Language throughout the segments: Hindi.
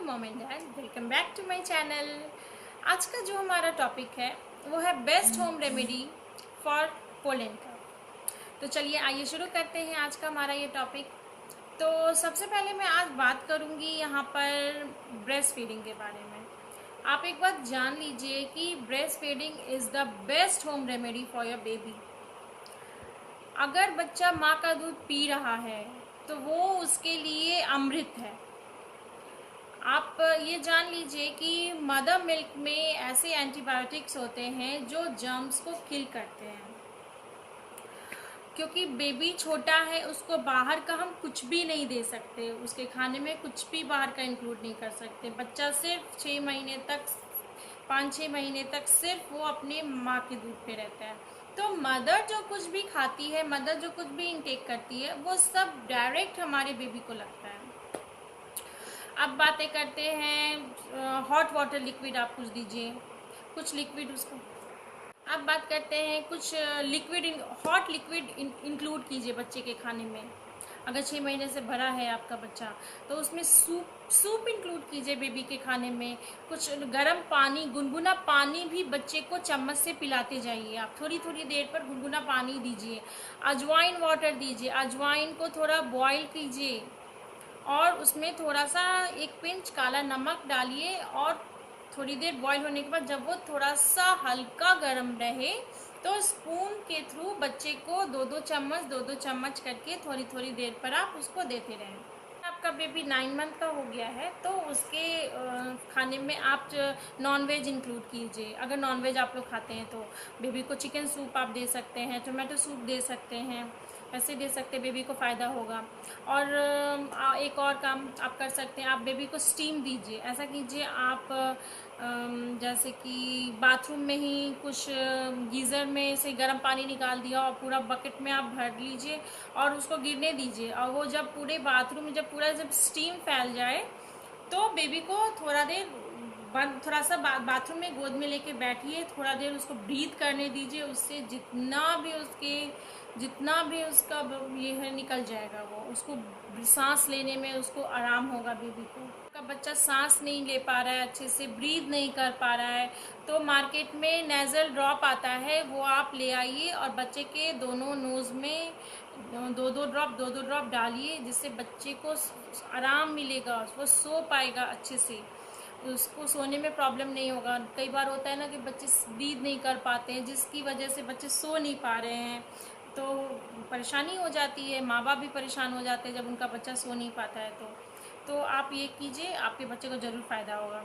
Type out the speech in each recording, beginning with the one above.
Mom and dad, welcome back to my channel. आज का जो हमारा टॉपिक है वो है best home remedy for pollen का। तो चलिए आइए शुरू करते हैं आज का हमारा ये टॉपिक। तो सबसे पहले मैं आज बात करूँगी यहाँ पर ब्रेस्ट फीडिंग के बारे में। आप एक बात जान लीजिए कि breast feeding is the best home remedy for your baby. अगर बच्चा माँ का दूध पी रहा है तो वो उसके लिए अमृत है। आप ये जान लीजिए कि मदर मिल्क में ऐसे एंटीबायोटिक्स होते हैं जो जर्म्स को किल करते हैं। क्योंकि बेबी छोटा है, उसको बाहर का हम कुछ भी नहीं दे सकते, उसके खाने में कुछ भी बाहर का इंक्लूड नहीं कर सकते। बच्चा सिर्फ 6 महीने तक, 5-6 महीने तक सिर्फ वो अपने माँ के दूध पे रहता है। तो मदर जो कुछ भी खाती है, मदर जो कुछ भी इंटेक करती है, वो सब डायरेक्ट हमारे बेबी को लगता है। अब बातें करते हैं हॉट वाटर लिक्विड। आप कुछ दीजिए, कुछ लिक्विड उसको। अब बात करते हैं कुछ लिक्विड, हॉट लिक्विड इंक्लूड कीजिए बच्चे के खाने में। अगर 6 महीने से भरा है आपका बच्चा तो उसमें सूप इंक्लूड कीजिए बेबी के खाने में। कुछ गर्म पानी, गुनगुना पानी भी बच्चे को चम्मच से पिलाते जाइए। आप थोड़ी थोड़ी देर पर गुनगुना पानी दीजिए। अजवाइन वाटर दीजिए, अजवाइन को थोड़ा बॉईल कीजिए और उसमें थोड़ा सा 1 पिंच काला नमक डालिए और थोड़ी देर बॉईल होने के बाद जब वो थोड़ा सा हल्का गर्म रहे तो स्पून के थ्रू बच्चे को 2-2 चम्मच करके थोड़ी थोड़ी देर पर आप उसको देते रहें। आपका बेबी 9 मंथ का हो गया है तो उसके खाने में आप नॉनवेज इंक्लूड कीजिए। अगर नॉनवेज आप लोग खाते हैं तो बेबी को चिकन सूप आप दे सकते हैं, टोमेटो सूप दे सकते हैं, ऐसे दे सकते हैं, बेबी को फ़ायदा होगा। और एक और काम आप कर सकते हैं, आप बेबी को स्टीम दीजिए। ऐसा कीजिए आप जैसे कि बाथरूम में ही कुछ गीज़र में से गर्म पानी निकाल दिया और पूरा बकेट में आप भर लीजिए और उसको गिरने दीजिए। और वो जब पूरे बाथरूम में जब स्टीम फैल जाए तो बेबी को थोड़ा सा बाथरूम में गोद में लेके बैठिए, थोड़ा देर उसको ब्रीथ करने दीजिए। उससे जितना भी उसका ये है निकल जाएगा। वो उसको सांस लेने में उसको आराम होगा। बेबी को का बच्चा सांस नहीं ले पा रहा है, अच्छे से ब्रीथ नहीं कर पा रहा है, तो मार्केट में नेज़ल ड्रॉप आता है, वो आप ले आइए और बच्चे के दोनों नोज़ में 2-2 ड्रॉप डालिए, जिससे बच्चे को आराम मिलेगा, वो सो पाएगा अच्छे से, उसको सोने में प्रॉब्लम नहीं होगा। कई बार होता है ना कि बच्चे ब्रीथ नहीं कर पाते हैं, जिसकी वजह से बच्चे सो नहीं पा रहे हैं, तो परेशानी हो जाती है। माँ बाप भी परेशान हो जाते हैं जब उनका बच्चा सो नहीं पाता है। तो आप ये कीजिए, आपके बच्चे को ज़रूर फ़ायदा होगा।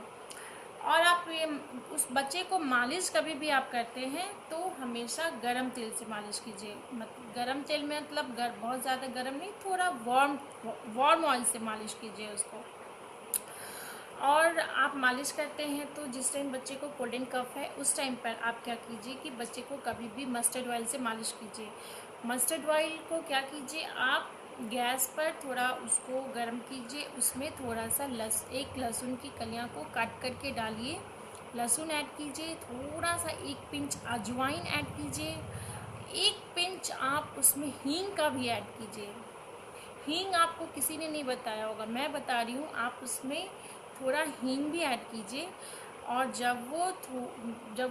और आप ये उस बच्चे को मालिश कभी भी आप करते हैं तो हमेशा गरम तेल से मालिश कीजिए। गरम तेल में मतलब बहुत ज़्यादा गरम नहीं, थोड़ा वार्म ऑयल से मालिश कीजिए उसको। और आप मालिश करते हैं तो जिस टाइम बच्चे को कोल्ड एंड कफ है उस टाइम पर आप क्या कीजिए कि बच्चे को कभी भी मस्टर्ड ऑयल से मालिश कीजिए। मस्टर्ड ऑयल को क्या कीजिए, आप गैस पर थोड़ा उसको गर्म कीजिए, उसमें थोड़ा सा एक लहसुन की कलियां को काट करके डालिए, लहसुन ऐड कीजिए, थोड़ा सा 1 पिंच अजवाइन ऐड कीजिए, 1 पिंच आप उसमें हींग का भी ऐड कीजिए। हींग आपको किसी ने नहीं बताया होगा, मैं बता रही हूँ। आप उसमें थोड़ा हींग भी ऐड कीजिए और जब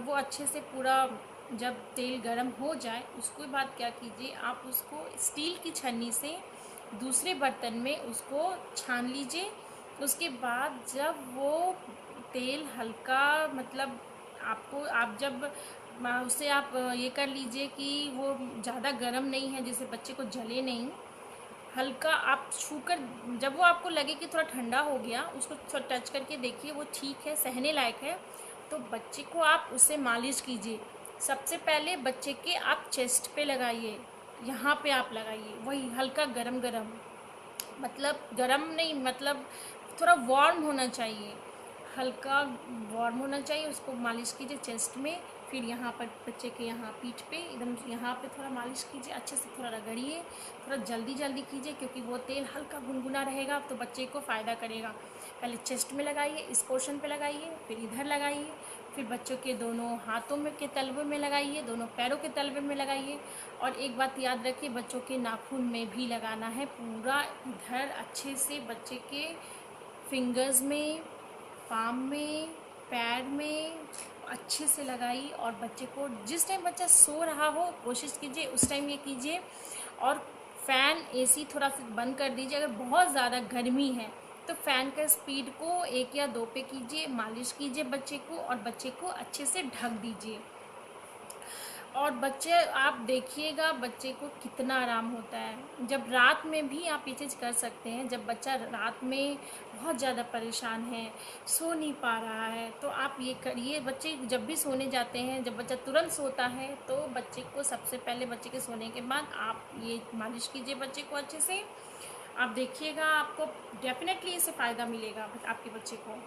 वो अच्छे से पूरा जब तेल गरम हो जाए उसके बाद क्या कीजिए, आप उसको स्टील की छन्नी से दूसरे बर्तन में उसको छान लीजिए। उसके बाद जब वो तेल हल्का मतलब आप जब उससे आप ये कर लीजिए कि वो ज़्यादा गर्म नहीं है, जिससे बच्चे को जले नहीं, हल्का आप छूकर जब वो आपको लगे कि थोड़ा ठंडा हो गया, उसको थोड़ा टच करके देखिए वो ठीक है, सहने लायक है, तो बच्चे को आप उससे मालिश कीजिए। सबसे पहले बच्चे के आप चेस्ट पे लगाइए, यहाँ पे आप लगाइए, वही हल्का गरम गरम, मतलब गरम नहीं, मतलब थोड़ा वार्म होना चाहिए, हल्का वार्म होना चाहिए। उसको मालिश कीजिए चेस्ट में, फिर यहाँ पर बच्चे के यहाँ पीठ पे एकदम यहाँ पे थोड़ा मालिश कीजिए, अच्छे से थोड़ा रगड़िए, थोड़ा जल्दी जल्दी कीजिए क्योंकि वो तेल हल्का गुनगुना रहेगा तो बच्चे को फ़ायदा करेगा। पहले चेस्ट में लगाइए, इस पोर्शन पे लगाइए, फिर इधर लगाइए, फिर बच्चों के दोनों हाथों में के तलवे में लगाइए, दोनों पैरों के तलवे में लगाइए। और एक बात याद रखिए, बच्चों के नाखून में भी लगाना है पूरा, इधर अच्छे से बच्चे के फिंगर्स में, पाम में, पैर में अच्छे से लगाइए। और बच्चे को जिस टाइम बच्चा सो रहा हो कोशिश कीजिए उस टाइम ये कीजिए। और फ़ैन एसी थोड़ा सा बंद कर दीजिए। अगर बहुत ज़्यादा गर्मी है तो फ़ैन का स्पीड को 1 या 2 पे कीजिए, मालिश कीजिए बच्चे को और बच्चे को अच्छे से ढक दीजिए। और बच्चे आप देखिएगा बच्चे को कितना आराम होता है। जब रात में भी आप ये चीज़ कर सकते हैं, जब बच्चा रात में बहुत ज़्यादा परेशान है, सो नहीं पा रहा है, तो आप ये करिए। बच्चे जब भी सोने जाते हैं, जब बच्चा तुरंत सोता है तो बच्चे को सबसे पहले बच्चे के सोने के बाद आप ये मालिश कीजिए बच्चे को अच्छे से। आप देखिएगा आपको डेफिनेटली इससे फ़ायदा मिलेगा आपके बच्चे को।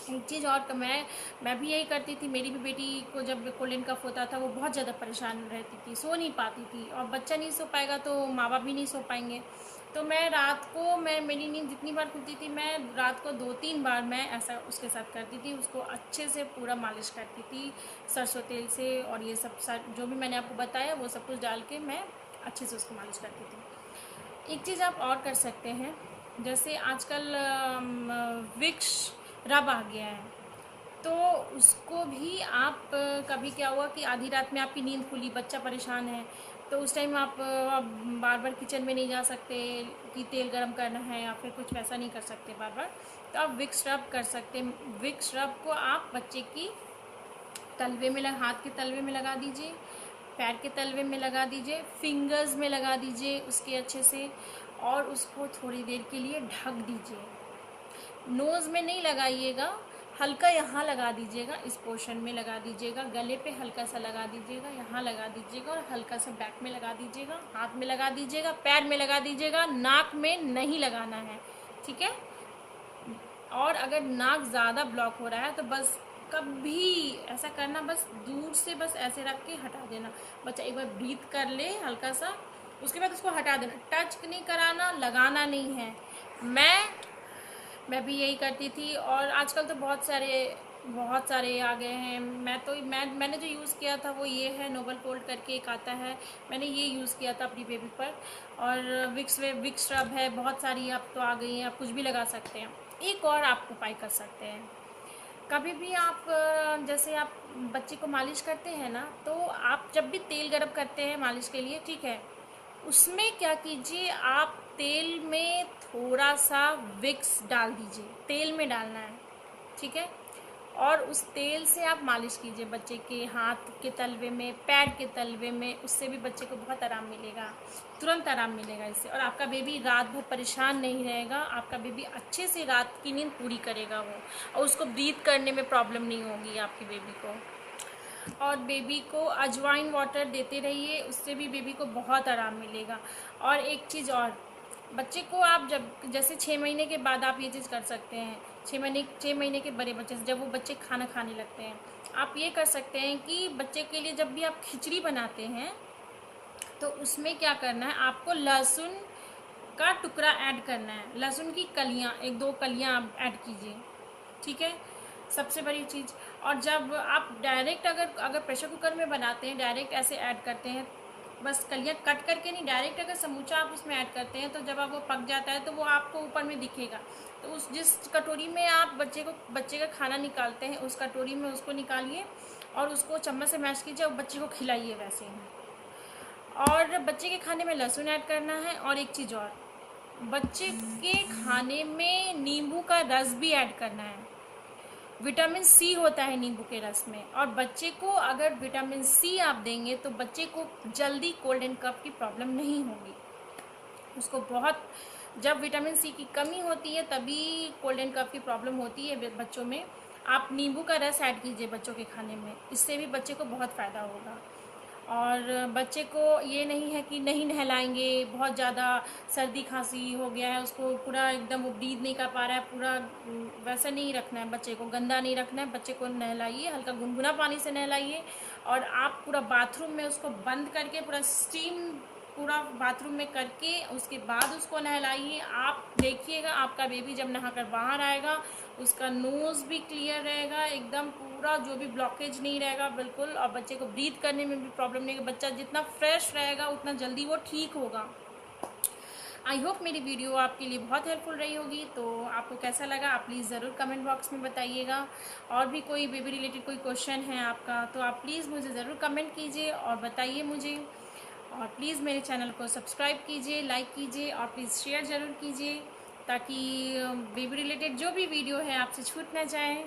एक चीज़ और मैं भी यही करती थी। मेरी भी बेटी को जब कोल्ड कफ होता था वो बहुत ज़्यादा परेशान रहती थी, सो नहीं पाती थी। और बच्चा नहीं सो पाएगा तो माँ बाप भी नहीं सो पाएंगे। तो मैं रात को मेरी नींद जितनी बार खुलती थी मैं रात को 2-3 बार मैं ऐसा उसके साथ करती थी। उसको अच्छे से पूरा मालिश करती थी सरसों तेल से, और ये सब जो भी मैंने आपको बताया वो सब कुछ डाल के मैं अच्छे से उसको मालिश करती थी। एक चीज़ आप और कर सकते हैं, जैसे आजकल विक्स रब आ गया है, तो उसको भी आप कभी क्या हुआ कि आधी रात में आपकी नींद खुली, बच्चा परेशान है, तो उस टाइम आप बार बार किचन में नहीं जा सकते कि तेल गरम करना है या फिर कुछ वैसा नहीं कर सकते बार बार, तो आप विक्स रब कर सकते हैं। विक्स रब को आप बच्चे की तलवे में हाथ के तलवे में लगा दीजिए, पैर के तलवे में लगा दीजिए, फिंगर्स में लगा दीजिए उसके अच्छे से, और उसको थोड़ी देर के लिए ढक दीजिए। नोज़ में नहीं लगाइएगा, हल्का यहाँ लगा दीजिएगा, इस पोर्शन में लगा दीजिएगा, गले पे हल्का सा लगा दीजिएगा, यहाँ लगा दीजिएगा और हल्का सा बैक में लगा दीजिएगा, हाथ में लगा दीजिएगा, पैर में लगा दीजिएगा, नाक में नहीं लगाना है, ठीक है। और अगर नाक ज़्यादा ब्लॉक हो रहा है तो बस कभी ऐसा करना, बस दूर से बस ऐसे रख के हटा देना। बच्चा एक बार ब्रीथ कर ले हल्का सा, उसके बाद उसको हटा देना, टच नहीं कराना, लगाना नहीं है। मैं भी यही करती थी। और आजकल तो बहुत सारे आ गए हैं। मैंने जो यूज़ किया था वो ये है, नोबल कोल्ड करके एक आता है, मैंने ये यूज़ किया था अपनी बेबी पर। और विक्स रब है, बहुत सारी अब तो आ गई हैं, आप कुछ भी लगा सकते हैं। एक और आप उपाय कर सकते हैं, कभी भी आप जैसे आप बच्चे को मालिश करते हैं ना, तो आप जब भी तेल गरम करते हैं मालिश के लिए, ठीक है, उसमें क्या कीजिए, आप तेल में थोड़ा सा विक्स डाल दीजिए, तेल में डालना है, ठीक है। और उस तेल से आप मालिश कीजिए बच्चे के हाथ के तलवे में, पैर के तलवे में, उससे भी बच्चे को बहुत आराम मिलेगा, तुरंत आराम मिलेगा इससे। और आपका बेबी रात भर परेशान नहीं रहेगा, आपका बेबी अच्छे से रात की नींद पूरी करेगा वो, और उसको ब्रीथ करने में प्रॉब्लम नहीं होगी आपकी बेबी को। और बेबी को अजवाइन वाटर देते रहिए, उससे भी बेबी को बहुत आराम मिलेगा। और एक चीज़ और, बच्चे को आप जैसे 6 महीने के बाद आप ये चीज़ कर सकते हैं। 6 महीने के बड़े बच्चे से जब वो बच्चे खाना खाने लगते हैं, आप ये कर सकते हैं कि बच्चे के लिए जब भी आप खिचड़ी बनाते हैं तो उसमें क्या करना है, आपको लहसुन का टुकड़ा ऐड करना है, लहसुन की कलियाँ 1-2 कलियाँ आप ऐड कीजिए, ठीक है, सबसे बड़ी चीज़। और जब आप डायरेक्ट अगर प्रेशर कुकर में बनाते हैं, डायरेक्ट ऐसे ऐड करते हैं, बस कलियाँ कट करके नहीं, डायरेक्ट अगर समूचा आप उसमें ऐड करते हैं तो जब आप वो पक जाता है तो वो आपको ऊपर में दिखेगा। तो उस जिस कटोरी में आप बच्चे का खाना निकालते हैं उस कटोरी में उसको निकालिए और उसको चम्मच से मैश कीजिए और बच्चे को खिलाइए वैसे ही। और बच्चे के खाने में लहसुन ऐड करना है। और एक चीज़ और, बच्चे के खाने में नींबू का रस भी ऐड करना है। विटामिन सी होता है नींबू के रस में, और बच्चे को अगर विटामिन सी आप देंगे तो बच्चे को जल्दी कोल्ड एंड कफ की प्रॉब्लम नहीं होगी। उसको बहुत, जब विटामिन सी की कमी होती है तभी कोल्ड एंड कफ की प्रॉब्लम होती है बच्चों में। आप नींबू का रस ऐड कीजिए बच्चों के खाने में, इससे भी बच्चे को बहुत फ़ायदा होगा। और बच्चे को ये नहीं है कि नहीं नहलाएंगे, बहुत ज़्यादा सर्दी खांसी हो गया है, उसको पूरा एकदम वो ब्रीथ नहीं कर पा रहा है, पूरा वैसा नहीं रखना है, बच्चे को गंदा नहीं रखना है। बच्चे को नहलाइए, हल्का गुनगुना पानी से नहलाइए, और आप पूरा बाथरूम में उसको बंद करके पूरा स्टीम पूरा बाथरूम में करके उसके बाद उसको नहलाइए। आप देखिएगा आपका बेबी जब नहाकर बाहर आएगा उसका नोज़ भी क्लियर रहेगा एकदम, पूरा जो भी ब्लॉकेज नहीं रहेगा बिल्कुल, और बच्चे को ब्रीथ करने में भी प्रॉब्लम नहीं है। बच्चा जितना फ्रेश रहेगा उतना जल्दी वो ठीक होगा। आई होप मेरी वीडियो आपके लिए बहुत हेल्पफुल रही होगी। तो आपको कैसा लगा आप प्लीज़ ज़रूर कमेंट बॉक्स में बताइएगा। और भी कोई बेबी रिलेटेड कोई क्वेश्चन है आपका तो आप प्लीज़ मुझे ज़रूर कमेंट कीजिए और बताइए मुझे। और प्लीज़ मेरे चैनल को सब्सक्राइब कीजिए, लाइक कीजिए और प्लीज़ शेयर ज़रूर कीजिए, ताकि बेबी रिलेटेड जो भी वीडियो है आपसे छूट ना जाए।